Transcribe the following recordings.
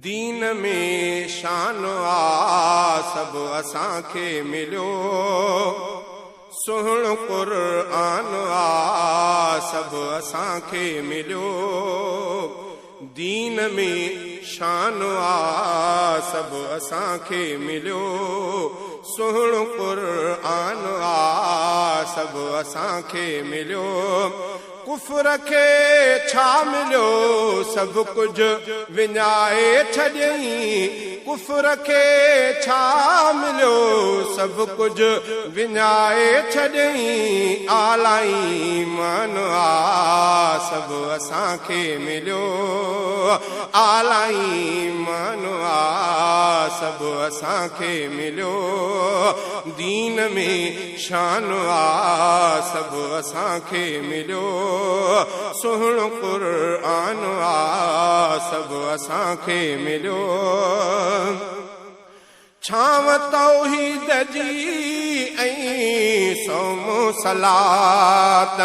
दीन में शान आ सब असांखे मिलियो, सुहिणो क़ुरान आ सब असांखे मिलियो। दीन में शान आ सब असांखे मिलियो, सुहिणो क़ुरान आ सब असांखे मिलियो। कुफर खे छा मिलियो सभु कुझु विञाए छॾियईं, कुफर खे छा मिलियो सभु कुझु विञाए छॾियईं। आला ईमान आ सब असांखे मिलियो, आला ईमान आ सब असांखे मिलियो। दीन में शान आ सब असांखे मिलियो, सुहिणो क़ुरान आ सब असांखे मिलियो। छांव तौहीद जी ऐं सोमो सलात,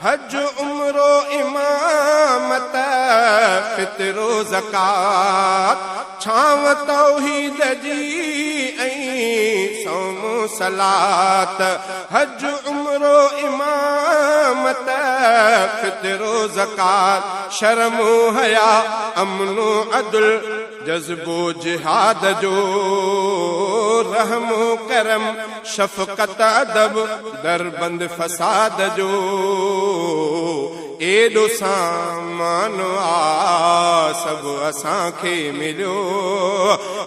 हज उमरो इमामत फितरो ज़कात। छांव तौहीद जी ऐं सोमो सलात, हज उमरो इमामत फितरो ज़कात। शर्मो हया अमनो अदल जज़्बो जिहाद जो, रहमो करम शफ़क़त अदब दरबंद फसाद जो। एॾो सामान आ सब असांखे मिलियो,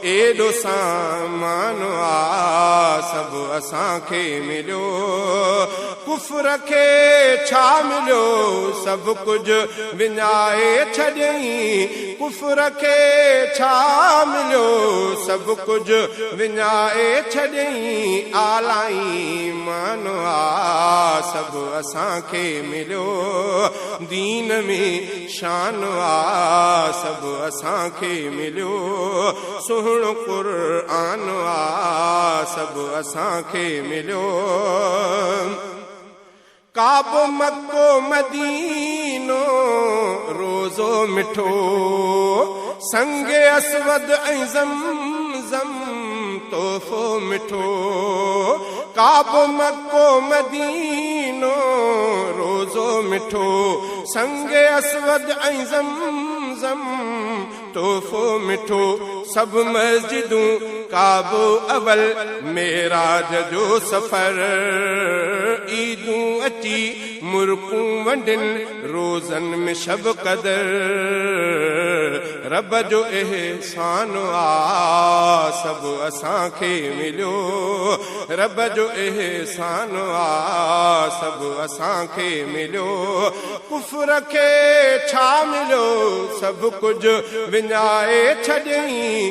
एॾो सामान आ सब असांखे मिलियो। कुफर खे छा मिलियो सभु कुझु विञाए छॾियईं, कुफर खे छा मिलियो सभु कुझु विञाए छॾियईं। आला ईमान आ सब असांखे मिलियो, दीन में शान आ सब असांखे मिलियो, सुहिणो क़ुरान आ सब असांखे मिलियो। काबो मक्को मदीनो रोज़ो मिठो, संगे असवद ऐं ज़मज़म तोहफ़ो मिठो। काबो मक्को मदीनो रोज़ो मिठो, संगे असवद ऐं ज़मज़म तोहफ़ो मिठो। सब मस्जिदूं काबो अवल मेराज जो सफ़र, ईदूं अची मुर्कूं वंडिन रोज़न में शब कदर। रब जो एहसान आ सब असांखे मिलियो, रब जो एहसान आ सब असांखे मिलियो। कुफर खे छा मिलियो सभु कुझु विञाए छॾियईं।